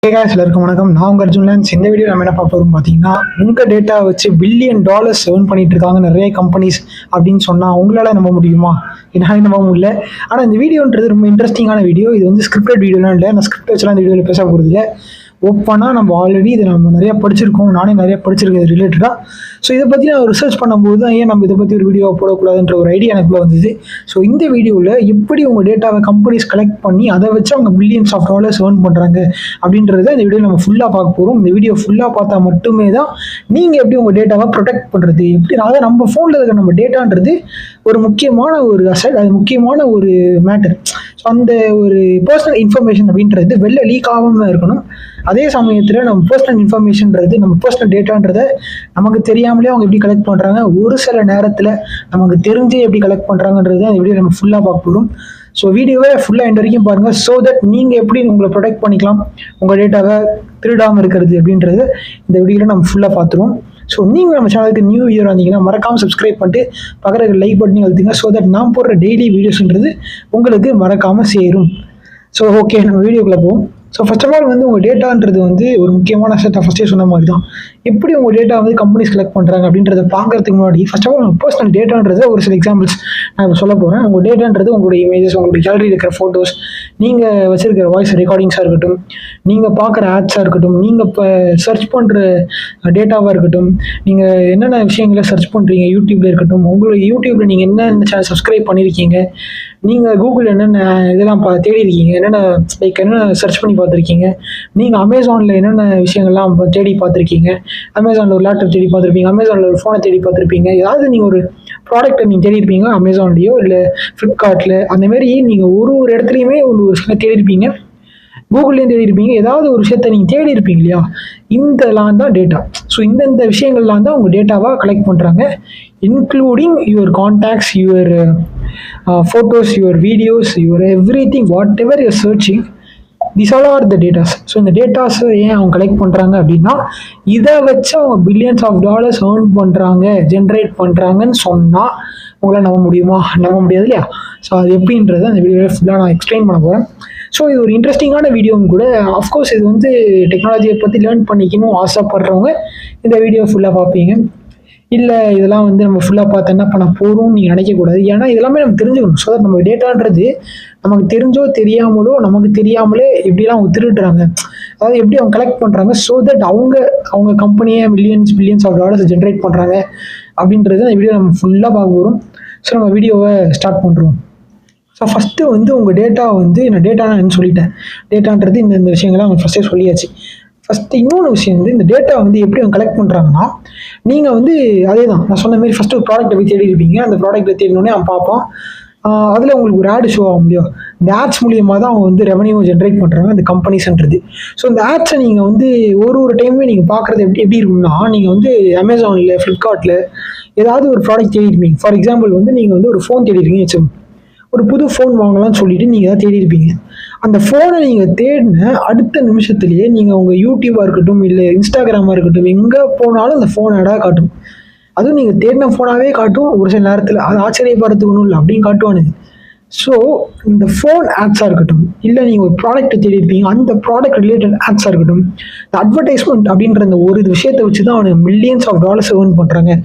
Hey guys, எல்லாருக்கும் வணக்கம். நான் உங்க அர்ஜுன் லான்ஸ். இந்த வீடியோ நம்ம என்ன பார்க்க போறோம் பார்த்தீங்கன்னா, உங்க டேட்டா வச்சு $1 billion earn பண்ணிட்டு இருக்காங்க நிறைய கம்பெனிஸ் அப்படின்னு சொன்னா உங்களால நம்ப முடியுமா? என்னால நம்ப முடியல. ஆனா இந்த வீடியோன்றது ரொம்ப இன்ட்ரெஸ்டிங்கான வீடியோ. இது வந்து ஸ்கிரிப்டட் வீடியோலாம் இல்லை. நான் ஸ்கிரிப்ட் வச்சுலாம் இந்த வீடியோவில் பேச போகிறது இல்லை. ஓப்பனாக நம்ம ஆல்ரெடி இதை நம்ம நிறையா படிச்சிருக்கோம். நானே நிறையா படிச்சிருக்கேன் இது ரிலேட்டடாக. ஸோ இதை பற்றி நான் ரிசர்ச் பண்ணும்போது தான் ஏன் நம்ம இதை பற்றி ஒரு வீடியோ போடக்கூடாதுன்ற ஒரு ஐடியா எனக்குள்ள வந்தது. ஸோ இந்த வீடியோவில் எப்படி உங்கள் டேட்டாவை கம்பெனிஸ் கலெக்ட் பண்ணி அதை வச்சு அவங்க $billions earn பண்ணுறாங்க அப்படின்றத இந்த வீடியோ நம்ம ஃபுல்லாக பார்க்க போகிறோம். இந்த வீடியோ ஃபுல்லாக பார்த்தா மட்டுமே தான் நீங்கள் எப்படி உங்கள் டேட்டாவை ப்ரொடெக்ட் பண்ணுறது எப்படி, அதாவது நம்ம ஃபோனில் இருக்கிற நம்ம டேட்டான்றது ஒரு முக்கியமான ஒரு அசட், அது முக்கியமான ஒரு மேட்டர். ஸோ அந்த ஒரு பர்சனல் இன்ஃபர்மேஷன் அப்படின்றது வெளில லீக் ஆகாமல் இருக்கணும். அதே சமயத்தில் நம்ம பர்சனல் இன்ஃபர்மேஷன்றது, நம்ம பர்சனல் டேட்டான்றதை நமக்கு தெரியாமலே அவங்க எப்படி கலெக்ட் பண்ணுறாங்க, ஒரு சில நேரத்தில் நமக்கு தெரிஞ்சே எப்படி கலெக்ட் பண்ணுறாங்கன்றது அந்த வீடியோ நம்ம ஃபுல்லாக பார்க்க போகிறோம். ஸோ வீடியோவை ஃபுல்லாக எண்ட் வரைக்கும் பாருங்கள். ஸோ தட் நீங்கள் எப்படி உங்களை ப்ரொடெக்ட் பண்ணிக்கலாம், உங்கள் டேட்டாவை திருடாமல் இருக்கிறது அப்படின்றது இந்த வீடியோவில் நம்ம ஃபுல்லாக பார்த்துருவோம். ஸோ நீங்கள் நம்ம சேனலுக்கு நியூ இயர் வந்தீங்கன்னா மறக்காமல் சப்ஸ்கிரைப் பண்ணிட்டு பக்கத்தில் லைக் பட்டனையும் அழுத்துங்க. ஸோ தட் நான் போடுற டெய்லி வீடியோஸ்ன்றது உங்களுக்கு மறக்காமல் சேரும். ஸோ ஓகே, நம்ம வீடியோக்குள்ளே போவோம். ஸோ ஃபர்ஸ்ட் ஆஃப் ஆல் வந்து உங்கள் டேட்டான்றது வந்து ஒரு முக்கியமான அசெட். ஃபஸ்ட்டே சொன்ன மாதிரி தான் எப்படி உங்கள் டேட்டா வந்து கம்பெனிஸ் கலெக்ட் பண்ணுறாங்க அப்படின்றத பார்க்கறதுக்கு முன்னாடி ஃபர்ஸ்ட் ஆஃப் ஆல் உங்கள் பர்சனல் டேட்டான்றது ஒரு சில எக்ஸாம்பிள்ஸ் நான் இப்போ சொல்ல போகிறேன். உங்கள் டேட்டான்றது உங்களுடைய இமேஜஸ், உங்களுடைய கேலரியில் இருக்கிற ஃபோட்டோஸ், நீங்கள் வச்சிருக்கிற வாய்ஸ் ரெக்கார்டிங்ஸாக இருக்கட்டும், நீங்கள் பார்க்குற ஆட்ஸாக இருக்கட்டும், நீங்கள் இப்போ சர்ச் பண்ணுற டேட்டாவாக இருக்கட்டும், நீங்கள் என்னென்ன விஷயங்களை சர்ச் பண்ணுறீங்க யூடியூப்பில் இருக்கட்டும், உங்களுடைய யூடியூப்பில் நீங்கள் என்னென்ன சேனல் சப்ஸ்கிரைப் பண்ணியிருக்கீங்க, நீங்கள் கூகுள் என்னென்ன இதெல்லாம் தேடி இருக்கீங்க, என்னென்ன சர்ச் பண்ணி பார்த்துருக்கீங்க, நீங்கள் அமேசானில் என்னென்ன விஷயங்கள்லாம் தேடி பார்த்துருக்கீங்க, அமேசானில் ஒரு லேப்டாப் தேடி பார்த்துருப்பீங்க, அமேசானில் ஒரு ஃபோனை தேடி பார்த்துருப்பீங்க, ஏதாவது நீங்கள் ஒரு ப்ராடக்ட்டை நீங்கள் தேடி இருப்பீங்க அமேசான்லேயோ இல்லை ஃப்ளிப்கார்ட்டில், அந்தமாரி நீங்கள் ஒரு இடத்துலையுமே ஒரு விஷயம் தேடி இருப்பீங்க, கூகுள்லேயும் தேடி இருப்பீங்க, ஏதாவது ஒரு விஷயத்த நீங்கள் தேடி இருப்பீங்க இல்லையா, இதெல்லாம் தான் டேட்டா. ஸோ இந்த விஷயங்கள்லாம் தான் உங்கள் டேட்டாவாக கலெக்ட் பண்ணுறாங்க, including your contacts, your photos, your videos, your everything, whatever you're searching, this all are the datas. So இந்த டேட்டாஸை ஏன் அவங்க கலெக்ட் பண்ணுறாங்க அப்படின்னா, இதை வச்சு அவங்க $billions earn பண்ணுறாங்க, ஜென்ரேட் பண்ணுறாங்கன்னு சொன்னால் உங்களால் நம்ப முடியுமா? நம்ப முடியாது இல்லையா? ஸோ அது எப்படின்றத அந்த வீடியோவில் ஃபுல்லாக நான் எக்ஸ்பிளைன் பண்ண போகிறேன். ஸோ இது ஒரு இன்ட்ரெஸ்டிங்கான வீடியோவும் கூட. அஃப்கோர்ஸ் இது வந்து டெக்னாலஜியை பற்றி லேர்ன் பண்ணிக்கணும் ஆசைப்படுறவங்க இந்த வீடியோ ஃபுல்லாக பார்ப்பீங்க. இல்லை இதெல்லாம் வந்து நம்ம ஃபுல்லாக பார்த்து என்ன பண்ண போகிறோம்னு நீங்கள் நினைக்கக்கூடாது. ஏன்னா இதெல்லாமே நம்ம தெரிஞ்சுக்கணும். ஸோ தட் நம்ம டேட்டான்றது நமக்கு தெரிஞ்சோ தெரியாமலோ, நமக்கு தெரியாமலே எப்படிலாம் அவங்க திருடுறாங்க, அதாவது எப்படி அவங்க கலெக்ட் பண்ணுறாங்க, ஸோ தட் அவங்க கம்பெனியை $billions ஜென்ரேட் பண்ணுறாங்க அப்படின்றது அந்த வீடியோ நம்ம ஃபுல்லாக பார்க்க போகிறோம். ஸோ நம்ம வீடியோவை ஸ்டார்ட் பண்ணுறோம். ஸோ ஃபஸ்ட்டு வந்து உங்கள் டேட்டா வந்து நான் டேட்டான்னு சொல்லிட்டேன். டேட்டான்றது இந்த விஷயங்கள்லாம் அவங்க ஃபஸ்ட்டே சொல்லியாச்சு. ஃபஸ்ட்டு இன்னொன்று விஷயம் வந்து இந்த டேட்டா வந்து எப்படி அவங்க கலெக்ட் பண்ணுறாங்கன்னா, நீங்கள் வந்து அதே தான் நான் சொன்ன மாதிரி ஃபஸ்ட்டு ஒரு ப்ராடக்ட்டை போய் தேடி இருப்பீங்க. அந்த ப்ராடக்ட்டை தேடினோடனே அவன் பார்ப்போம், அதில் உங்களுக்கு ஒரு ஆடு ஷோ ஆக முடியும். இந்த ஆட்ஸ் மூலியமாக தான் அவங்க வந்து ரெவன்யூ ஜென்ரேட் பண்ணுறாங்க இந்த கம்பெனிஸ்ன்றது. ஸோ இந்த ஆட்ஸை நீங்கள் வந்து ஒரு டைமே நீங்கள் பார்க்குறது எப்படி இருக்கும்னா, நீங்கள் வந்து அமேசானில், ஃப்ளிப்கார்ட்டில் ஏதாவது ஒரு ப்ராடக்ட் தேடி இருப்பீங்க. ஃபார் எக்ஸாம்பிள் வந்து நீங்கள் வந்து ஒரு ஃபோன் தேடி இருக்கீங்கன்னு வச்சுக்கோங்க. ஒரு புது ஃபோன் வாங்கலாம்னு சொல்லிட்டு நீங்கள் ஏதாவது தேடி இருப்பீங்க. அந்த ஃபோனை நீங்கள் தேடின அடுத்த நிமிஷத்துலேயே நீங்கள் உங்கள் யூடியூபாக இருக்கட்டும், இல்லை இன்ஸ்டாகிராமாக இருக்கட்டும், எங்கே போனாலும் அந்த ஃபோன் ஆடாக காட்டும். அதுவும் நீங்கள் தேடின ஃபோனாகவே காட்டும். ஒரு சில நேரத்தில் அது ஆச்சரியப்படுறதுக்கு ஒன்றும் இல்லை, அப்படின்னு காட்டுவானுங்க. ஸோ இந்த ஃபோன் ஆட்ஸாக இருக்கட்டும், இல்லை நீங்கள் ஒரு ப்ராடக்ட்டை தேடி இருப்பீங்க, அந்த ப்ராடக்ட் ரிலேட்டட் ஆட்ஸாக இருக்கட்டும், இந்த அட்வர்டைஸ்மெண்ட் அப்படின்ற அந்த ஒரு விஷயத்தை வச்சு தான் அவனுக்கு $millions earn பண்ணுறாங்க.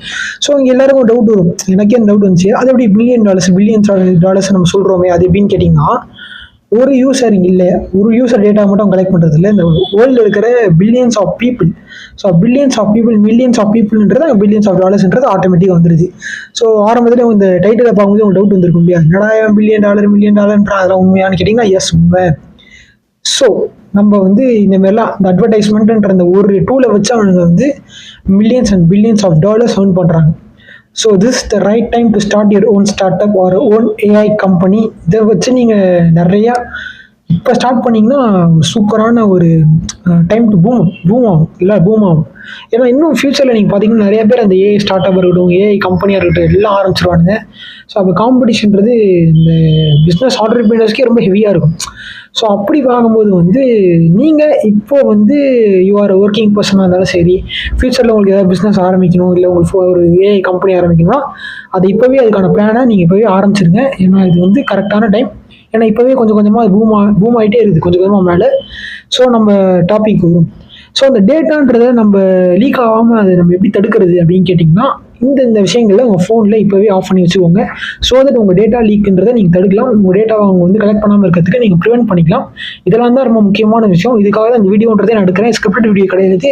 ஸோ இங்கே எல்லாருக்கும் டவுட் வரும், எனக்கே அந்த டவுட் வந்துச்சு, அது எப்படி $billions நம்ம சொல்கிறோமே அது எப்படின்னு கேட்டிங்கன்னா, ஒரு யூசர் டேட்டா மட்டும் கலெக்ட் பண்ணுறது இல்லை, இந்த வேர்ல்டில் இருக்கிற $billions people. So $millions பீப்புள்ன்றது $billions ஆட்டோமேட்டிக்காக வந்துடுது. ஸோ ஆரம்பத்தில் இந்த டைட்டிலை பார்க்கும்போது உங்களுக்கு டவுட் வந்திருக்கும் இல்லையா, என்னடா $1 billion அதெல்லாம் உண்மையானு கேட்டிங்கன்னா, எஸ் உண்மை. ஸோ நம்ம வந்து இந்த மாதிரிலாம் இந்த அட்வர்டைஸ்மெண்ட்ன்ற அந்த ஒரு டூலை வச்சு அவனுங்க வந்து $billions earn பண்ணுறாங்க. So this the right time to start your own start up our own AI company. இதை வச்சு நீங்கள் நிறையா இப்போ ஸ்டார்ட் பண்ணிங்கன்னா சூப்பரான ஒரு டைம் டு பூம் ஆகும். ஏன்னா இன்னும் ஃப்யூச்சரில் நீங்கள் பார்த்தீங்கன்னா நிறைய பேர் அந்த ஏஐ ஸ்டார்ட் அப் இருக்கட்டும், ஏஐ கம்பெனியாக இருக்கட்டும் எல்லாம் ஆரம்பிச்சிருவானுங்க. ஸோ அப்போ காம்படிஷன்றது இந்த பிஸ்னஸ் ஆண்டர்பிரினர்ஸ்க்கே ரொம்ப ஹெவியாக இருக்கும். ஸோ அப்படி பார்க்கும்போது வந்து நீங்கள் இப்போ வந்து யூ ஆர் ஒர்க்கிங் பர்சனாக இருந்தாலும் சரி, ஃப்யூச்சரில் உங்களுக்கு ஏதாவது பிஸ்னஸ் ஆரம்பிக்கணும், இல்லை உங்களுக்கு ஒரு ஏஐ கம்பெனி ஆரம்பிக்கணும்னா அது இப்போவே அதுக்கான பிளானை நீங்கள் இப்போவே ஆரம்பிச்சிருங்க. ஏன்னா இது வந்து கரெக்டான டைம். ஏன்னா இப்போவே கொஞ்சம் கொஞ்சமாக அது பூம் ஆகிட்டே இருக்குது, கொஞ்சம் கொஞ்சமாக மேலே. ஸோ நம்ம டாபிக் வரும். ஸோ அந்த டேட்டான்றதை நம்ம லீக் ஆகாமல் அதை நம்ம எப்படி தடுக்கிறது அப்படின்னு கேட்டிங்கன்னா, இந்த விஷயங்களை உங்கள் ஃபோனில் இப்போவே ஆஃப் பண்ணி வச்சுக்கோங்க. ஸோ தட் உங்கள் டேட்டா லீக்குன்றதை நீங்கள் தடுக்கலாம். உங்கள் டேட்டாவை அவங்க வந்து கலெக்ட் பண்ணாமல் இருக்கிறதுக்கு நீங்கள் ப்ரிவென்ட் பண்ணிக்கலாம். இதெல்லாம் தான் ரொம்ப முக்கியமான விஷயம். இதுக்காக தான் இந்த வீடியோன்றதை நான் எடுக்கிறேன். ஸ்கிரிப்டட் வீடியோ கிடையாது.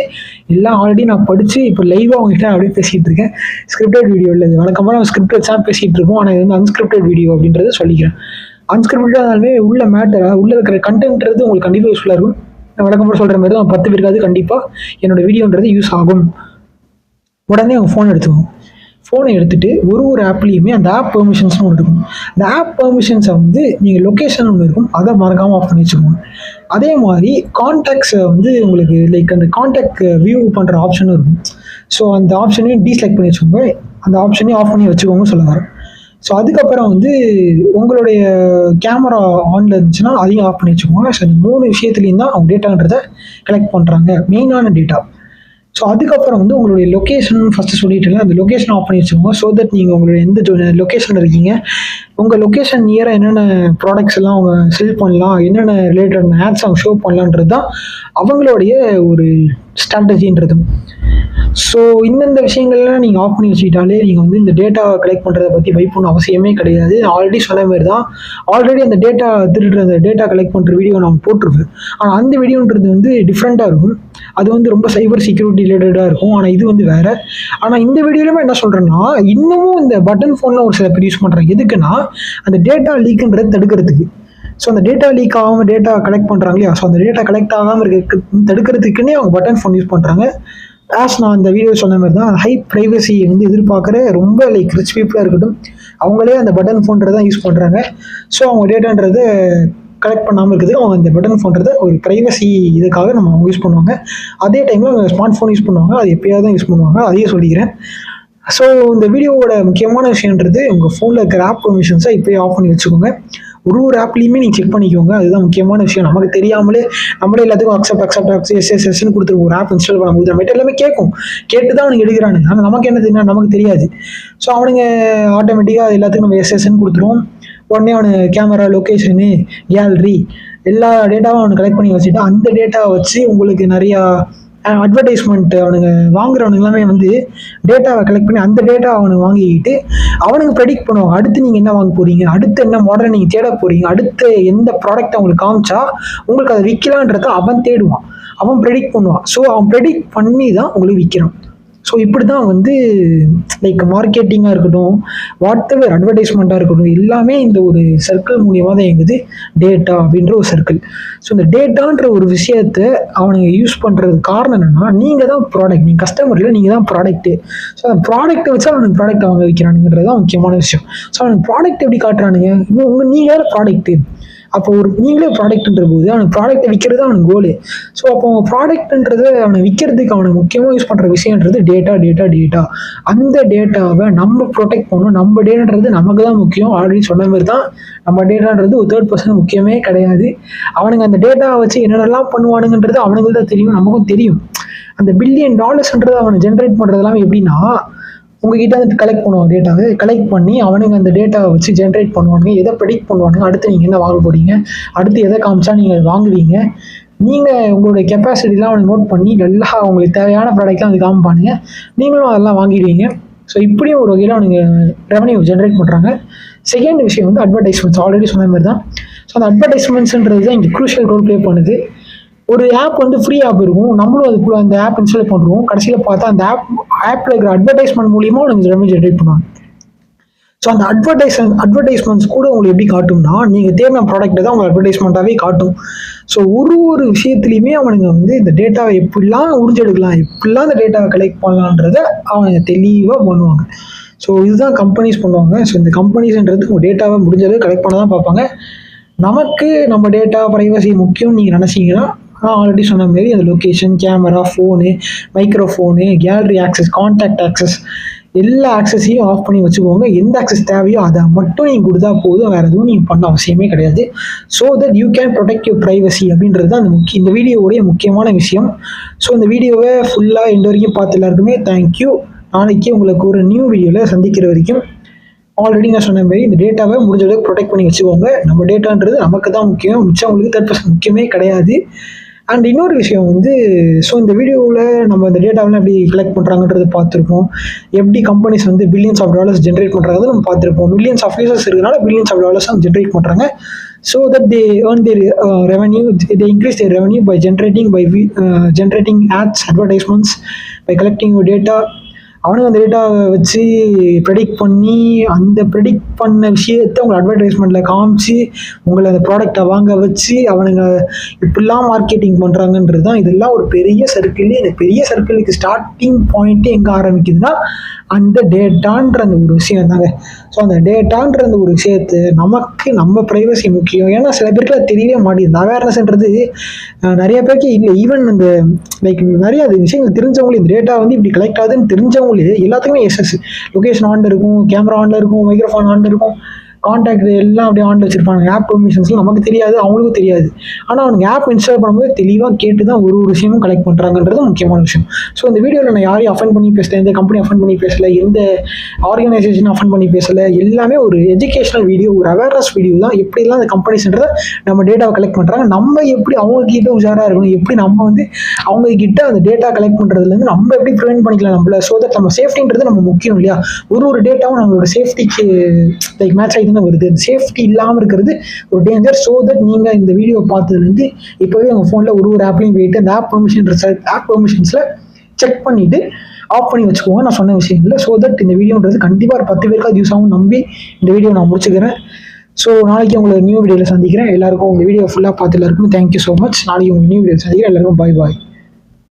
எல்லாம் ஆல்ரெடி நான் படித்து இப்போ லைவாக அவங்ககிட்ட அப்படியே பேசிகிட்டு இருக்கேன். ஸ்கிரிப்டட் வீடியோ இல்லை, இது வழக்கமாக நம்ம ஸ்கிரிப்ட் வச்சா பேசிகிட்டு இருக்கோம். ஆனால் இது வந்து அன்ஸ்கிரிப்டட் வீடியோ அப்படின்றத சொல்லிக்கிறேன். அன்ஸ்கிரிப்டடாலுமே உள்ள மேட்டர், உள்ள இருக்கிற கண்டென்ட்ன்றது உங்களுக்கு கண்டிப்பாக யூஸ்ஃபுல்லாக இருக்கும். நான் வழக்கமாக சொல்கிற மாதிரி தான் 10 பேருக்காவது கண்டிப்பாக என்னோட வீடியோன்றது யூஸ் ஆகும். உடனே அவங்க ஃபோன் எடுத்துக்கோங்க. ஃபோனை எடுத்துகிட்டு ஒரு ஆப்லேயுமே அந்த ஆப் பெர்மிஷன்ஸ்னு ஒன்று இருக்கும். அந்த ஆப் பெர்மிஷன்ஸை வந்து நீங்கள் லொக்கேஷன் ஒன்று இருக்கும், அதை மறக்காமல் ஆஃப் பண்ணி வச்சுக்கோங்க. அதே மாதிரி கான்டாக்ட்ஸை வந்து உங்களுக்கு லைக் அந்த கான்டாக்ட் வியூ பண்ணுற ஆப்ஷனும் இருக்கும். ஸோ அந்த ஆப்ஷனையும் டீசெலக்ட் பண்ணி வச்சுக்கோங்க. அந்த ஆப்ஷனையும் ஆஃப் பண்ணி வச்சுக்கோங்க சொல்ல வரேன். ஸோ அதுக்கப்புறம் வந்து உங்களுடைய கேமரா ஆனில் இருந்துச்சுன்னா அதையும் ஆஃப் பண்ணி வச்சுக்கோங்க. ஸோ இந்த 3 விஷயத்துலேயும் தான் அவங்க டேட்டான்றதை கலெக்ட் பண்ணுறாங்க, மெயினான டேட்டா. ஸோ அதுக்கப்புறம் வந்து உங்களுடைய லொக்கேஷன் ஃபஸ்ட்டு சொல்லிட்டு அந்த லொக்கேஷன் ஆஃப் பண்ணி வச்சுக்கோங்க. ஸோ தட் நீங்கள் உங்களுடைய எந்த லொக்கேஷனில் இருக்கீங்க, உங்கள் லொக்கேஷன் நியராக என்னென்ன ப்ராடக்ட்ஸ் எல்லாம் அவங்க செல் பண்ணலாம், என்னென்ன ரிலேட்டட் ஆட்ஸ் அவங்க ஷோ பண்ணலான்றது தான் அவங்களுடைய ஒரு ஸ்ட்ராட்டஜின்றது. ஸோ இந்தந்த விஷயங்கள்லாம் நீங்கள் ஆஃப் பண்ணி வச்சுக்கிட்டாலே நீங்கள் வந்து இந்த டேட்டா கலெக்ட் பண்ணுறதை பற்றி பயப்படணும் அவசியமே கிடையாது. ஆல்ரெடி சொன்ன மாதிரி தான், ஆல்ரெடி அந்த டேட்டா திருடுற அந்த டேட்டா கலெக்ட் பண்ணுற வீடியோ நான் போட்டிருப்பேன். ஆனால் அந்த வீடியோன்றது வந்து டிஃப்ரெண்ட்டாக இருக்கும். அது வந்து ரொம்ப சைபர் செக்யூரிட்டி ரிலேட்டடாக இருக்கும். ஆனால் இது வந்து வேறு. ஆனால் இந்த வீடியோலையுமே என்ன சொல்கிறேன்னா, இன்னமும் இந்த பட்டன் ஃபோனில் ஒரு சில பேர் யூஸ் பண்ணுறாங்க. எதுக்குன்னா அந்த டேட்டா லீக்குன்றதை தடுக்கிறதுக்கு. ஸோ அந்த டேட்டா லீக் ஆகாமல் டேட்டா கலெக்ட் பண்ணுறாங்க இல்லையா, ஸோ அந்த டேட்டா கலெக்ட் ஆகாமல் தடுக்கிறதுக்குன்னே அவங்க பட்டன் ஃபோன் யூஸ் பண்ணுறாங்க. நான் இந்த வீடியோ சொன்ன மாதிரி தான் ஹை ப்ரைவசி வந்து எதிர்பார்க்குற ரொம்ப லைக் ரிச் பீப்புளாக இருக்கட்டும், அவங்களே அந்த பட்டன் ஃபோன்றதை தான் யூஸ் பண்ணுறாங்க. ஸோ அவங்க டேட்டான்றதை கலெக்ட் பண்ணாமல் இருக்குது. அவங்க இந்த பட்டன் ஃபோன்றதை ஒரு ப்ரைவசி இதுக்காக நம்ம யூஸ் பண்ணுவாங்க. அதே டைமில் ஸ்மார்ட் ஃபோன் யூஸ் பண்ணுவாங்க. அது எப்பயாவது தான் யூஸ் பண்ணுவாங்க, அதையே சொல்லிக்கிறேன். ஸோ இந்த வீடியோவோட முக்கியமான விஷயன்றது உங்கள் ஃபோனில் இருக்கிற ஆப் பெர்மிஷன்ஸை இப்போயே ஆஃப் பண்ணி வச்சுக்கோங்க. ஒரு ஆப்லேயுமே நீங்கள் செக் பண்ணிக்கோங்க. அதுதான் முக்கியமான விஷயம். நமக்கு தெரியாமலே நம்மளே எல்லாத்துக்கும் அக்செப்ட் எஸ்எஸ்எஸ்ன்னு கொடுத்துருவோம். ஒரு ஆப் இன்ஸ்டால் பண்ணும்போது நம்மகிட்ட எல்லாமே கேட்டு தான் அவனுக்கு எடுக்கிறானுங்க. ஆனால் நமக்கு என்ன தெரியும், நமக்கு தெரியாது. ஸோ அவனுங்க ஆட்டோமேட்டிக்காக எல்லாத்துக்கும் நம்ம எஸ்எஸ்ன்னு கொடுத்துருவோம். உடனே அவனு கேமரா, லொக்கேஷனு, கேலரி எல்லா டேட்டாவும் அவனுக்கு கலெக்ட் பண்ணி வச்சுட்டு அந்த டேட்டாவை வச்சு உங்களுக்கு நிறையா அட்வர்டைஸ்மெண்ட் அவனுங்க வாங்குறவனுங்க எல்லாமே வந்து டேட்டாவை கலெக்ட் பண்ணி அந்த டேட்டா அவனுக்கு வாங்கிக்கிட்டு அவனுக்கு ப்ரெடிக்ட் பண்ணுவாங்க. அடுத்து நீங்கள் என்ன வாங்க போகிறீங்க, அடுத்து என்ன மாடலை நீங்கள் தேட போகிறீங்க, அடுத்து எந்த ப்ராடக்ட் அவங்களுக்கு காமிச்சா உங்களுக்கு அதை விற்கலான்றத அவன் தேடுவான், அவன் ப்ரெடிக்ட் பண்ணுவான். ஸோ அவன் ப்ரெடிக்ட் பண்ணி தான் உங்களுக்கு விற்கிறான். ஸோ இப்படி தான் வந்து லைக் மார்க்கெட்டிங்காக இருக்கட்டும், வாட்எவர் அட்வர்டைஸ்மெண்ட்டாக இருக்கட்டும், எல்லாமே இந்த ஒரு சர்க்கிள் மூலியமாக தான் எங்குது டேட்டா அப்படின்ற ஒரு சர்க்கிள். ஸோ இந்த டேட்டான்ற ஒரு விஷயத்தை அவனுங்க யூஸ் பண்ணுறது காரணம் என்னென்னா, நீங்கள் தான் ப்ராடக்ட், நீங்கள் கஸ்டமரில் நீங்கள் தான் ப்ராடக்ட்டு. ஸோ அந்த ப்ராடக்ட்டை வச்சு அவனுக்கு ப்ராடக்ட் அவங்க விற்கிறானுங்கிறது தான் முக்கியமான விஷயம். ஸோ அவனுக்கு ப்ராடக்ட் எப்படி காட்டுறானுங்க, இன்னும் நீங்கள் ப்ராடக்ட்டு. அப்போ ஒரு நீங்களே ப்ராடக்ட்ன்ற போது அவனுக்கு ப்ராடக்ட்டை விற்கிறது அவனுக்கு கோலு. ஸோ அப்போ அவங்க ப்ராடக்ட்ன்றது அவனை விற்கிறதுக்கு அவனுக்கு முக்கியமாக யூஸ் பண்ணுற விஷயன்றது டேட்டா. அந்த டேட்டாவை நம்ம ப்ரொடெக்ட் பண்ணணும். நம்ம டேட்டான்றது நமக்கு தான் முக்கியம். ஆல்ரெடி சொன்ன மாதிரி தான் நம்ம டேட்டான்றது ஒரு 3rd person முக்கியமே கிடையாது. அவனுங்க அந்த டேட்டாவை வச்சு என்னென்னலாம் பண்ணுவானுங்கன்றது அவனுக்கு தான் தெரியும், நமக்கும் தெரியும். அந்த $1 billion அவனை ஜென்ரேட் பண்ணுறது எல்லாமே எப்படின்னா, உங்ககிட்ட வந்து கலெக்ட் பண்ணுவாங்க, டேட்டாவை கலெக்ட் பண்ணி அவனுங்க அந்த டேட்டாவை வச்சு ஜென்ரேட் பண்ணுவாங்க, எதை ப்ரெடிக்ட் பண்ணுவானுங்க, அடுத்து நீங்கள் என்ன வாங்க போகிறீங்க, அடுத்து எதை காமிச்சா நீங்கள் வாங்குவீங்க, நீங்கள் உங்களுடைய கெப்பாசிட்டிலாம் அவனுக்கு நோட் பண்ணி நல்லா உங்களுக்கு தேவையான ப்ராடக்ட்லாம் அது காமிப்பானுங்க, நீங்களும் அதெல்லாம் வாங்கிடுவீங்க. ஸோ இப்படியும் ஒரு வகையில் அவனுங்க ரெவன்யூ ஜென்ரேட் பண்ணுறாங்க. செகண்ட் விஷயம் வந்து அட்வர்டைஸ்மெண்ட்ஸ். ஆல்ரெடி சொன்ன மாதிரி தான். ஸோ அந்த அட்வர்டைஸ்மெண்ட்ஸ்ன்றது தான் இங்கே க்ரூஷியல் ரோல் ப்ளே பண்ணுது. ஒரு ஆப் வந்து ஃப்ரீ ஆப் இருக்கும், நம்மளும் அதுக்குள்ள அந்த ஆப் இன்ஸ்டால் பண்ணுறோம். கடைசியில் பார்த்தா அந்த ஆப்பில் இருக்கிற அட்வர்டைஸ்மெண்ட் மூலியமாக உங்களுக்கு ரெவன்யூ ஜென்ரேட் பண்ணுவாங்க. ஸோ அந்த அட்வர்டைஸ்மெண்ட்ஸ் கூட உங்களுக்கு எப்படி காட்டும்னா, நீங்கள் தேடின ப்ராடக்ட்டை தான் உங்களுக்கு அட்வர்டைஸ்மெண்ட்டாகவே காட்டும். ஸோ ஒரு விஷயத்துலையுமே அவனுங்க வந்து இந்த டேட்டாவை எப்படிலாம் உறிஞ்செடுக்கலாம், எப்படிலாம் அந்த டேட்டாவை கலெக்ட் பண்ணலான்றத அவங்க தெளிவாக பண்ணுவாங்க. ஸோ இதுதான் கம்பெனிஸ் பண்ணுவாங்க. ஸோ இந்த கம்பெனிஸ்ன்றது உங்கள் டேட்டாவை முடிஞ்சளவு கலெக்ட் பண்ண தான் பார்ப்பாங்க. நமக்கு நம்ம டேட்டா ப்ரைவசி முக்கியம்னு நீங்கள் நினச்சிங்கன்னா, நான் ஆல்ரெடி சொன்ன மாதிரி அந்த location, camera, phone, microphone, gallery access, contact access எல்லா ஆக்சஸையும் ஆஃப் பண்ணி வச்சுக்கோங்க. எந்த ஆக்சஸ் தேவையோ அதை மட்டும் நீங்கள் கொடுத்தா போதும், வேறு எதுவும் நீங்கள் பண்ண அவசியமே கிடையாது. So that you can protect your privacy அப்படின்றது தான் இந்த வீடியோவுடைய முக்கியமான விஷயம். ஸோ இந்த வீடியோவை ஃபுல்லாக இந்த வரைக்கும் பார்த்து எல்லாருக்குமே தேங்க்யூ. நாளைக்கு உங்களுக்கு ஒரு நியூ வீடியோவில் சந்திக்கிற வரைக்கும் ஆல்ரெடி நான் சொன்ன மாதிரி இந்த டேட்டாவை முடிஞ்ச அளவுக்கு ப்ரொடெக்ட் பண்ணி வச்சுக்கோங்க. நம்ம டேட்டான்றது நமக்கு தான் முக்கியம், மிச்சம் உங்களுக்கு 3rd person முக்கியமே கிடையாது. அண்ட் இன்னொரு விஷயம் வந்து, ஸோ இந்த வீடியோவில் நம்ம இந்த டேட்டாவெலாம் எப்படி கலெக்ட் பண்ணுறாங்கன்றது பார்த்துருப்போம். எப்படி கம்பெனிஸ் வந்து பில்லியன்ஸ் ஆஃப் டாலர்ஸ் ஜென்ரேட் பண்ணுறாங்க நம்ம பார்த்துருப்போம். மில்லியன்ஸ் ஆஃப் யூசர்ஸ் இருக்கிறனால பில்லியன்ஸ் ஆஃப் டாலர்ஸ் ஜென்ரேட் பண்ணுறாங்க. So that they earn their revenue, they increase their revenue by generating ads, advertisements, by collecting data. அவனுங்க அந்த டேட்டாவை வச்சு ப்ரெடிக்ட் பண்ணி அந்த ப்ரெடிக்ட் பண்ண விஷயத்தை உங்களை அட்வர்டைஸ்மெண்ட்டில் காமிச்சு உங்களை அந்த ப்ராடக்டை வாங்க வச்சு அவனுங்க இப்படிலாம் மார்க்கெட்டிங் பண்ணுறாங்கன்றது தான். இதெல்லாம் ஒரு பெரிய சர்க்கிள். இந்த பெரிய சர்க்கிளுக்கு ஸ்டார்டிங் பாயிண்ட்டு எங்கே ஆரம்பிக்குதுன்னா அந்த டேட்டான்ற அந்த ஒரு விஷயம் தாங்க. ஸோ அந்த டேட்டான்ற அந்த ஒரு விஷயத்தை நமக்கு நம்ம ப்ரைவசி முக்கியம். ஏன்னா சில பேருக்கு அது தெரியவே மாட்டேங்குது. அவேர்னஸ்ன்றது நிறைய பேருக்கு இல்லை. ஈவன் அந்த லைக் நிறைய அது விஷயங்கள் தெரிஞ்சவங்களே இந்த டேட்டா வந்து இப்படி கலெக்ட் ஆகுதுன்னு தெரிஞ்சவங்களே எல்லாத்துக்குமே எஸ்எஸ் லொக்கேஷன் ஆன்ல இருக்கும், கேமரா ஆன்ல இருக்கும், மைக்ரோஃபோன் ஆன்ல இருக்கும், கான்டாக்ட் எல்லாம் அப்படியே ஆன்ல வச்சிருப்பாங்க. ஆப் பெர்மிஷன்ஸ்லாம் நமக்கு தெரியாது, அவங்களுக்கும் தெரியாது. ஆனால் அவனுக்கு ஆப் இன்ஸ்டால் பண்ணும்போது தெளிவாக கேட்டு தான் ஒரு விஷயமும் கலெக்ட் பண்ணுறாங்கன்றது முக்கியமான விஷயம். ஸோ இந்த வீடியோவில் நான் யாரையும் அஃபெண்ட் பண்ணி பேசல, எந்த கம்பெனி அஃபெண்ட் பண்ணி பேசலை, எந்த ஆர்கனைசேஷன் அஃபெண்ட் பண்ணி பேசலை. எல்லாமே ஒரு எஜுகேஷனல் வீடியோ, ஒரு அவேர்னஸ் வீடியோ தான். எப்படிலாம் அந்த கம்பெனிஸ்ன்றதை நம்ம டேட்டாவை கலெக்ட் பண்ணுறாங்க, நம்ம எப்படி அவங்கக்கிட்ட உஷாராக இருக்கணும், எப்படி நம்ம வந்து அவங்கக்கிட்ட அந்த டேட்டா கலெக்ட் பண்ணுறதுலேருந்து நம்ம எப்படி ப்ரிவென்ட் பண்ணிக்கலாம் நம்மள. ஸோ தட் நம்ம சேஃப்டின்றது நம்ம முக்கியம் இல்லையா. ஒரு டேட்டாவும் நம்மளோட சேஃப்டிக்கு லைக் மேட்ச் ஆகி வருது. சேஃப்டி இல்லாமல் இருக்கிறது ஒரு டேஞ்சர். ஸோ தட் நீங்கள் இந்த வீடியோ பார்த்ததுலேருந்து இப்போவே உங்கள் ஃபோனில் ஒரு ஆப்லையும் போயிட்டு அந்த ஆப் பெர்மிஷன்ஸில் செக் பண்ணிவிட்டு ஆஃப் பண்ணி வச்சுக்கோங்க. நான் சொன்ன விஷயங்கள். ஸோ தட் இந்த வீடியோன்றது கண்டிப்பாக ஒரு 10 பேருக்கு யூஸ் ஆகும் நம்பி இந்த வீடியோ நான் முடிச்சுக்கிறேன். ஸோ நாளைக்கு உங்களை நியூ வீடியோவில் சந்திக்கிறேன். எல்லாருக்கும் உங்கள் வீடியோ ஃபுல்லாக பார்த்து எல்லாருக்கும் தேங்க்யூ ஸோ மச். நாளைக்கு உங்கள் நியூ வீடியோ சந்திக்கிறேன். எல்லாருக்கும் பாய்.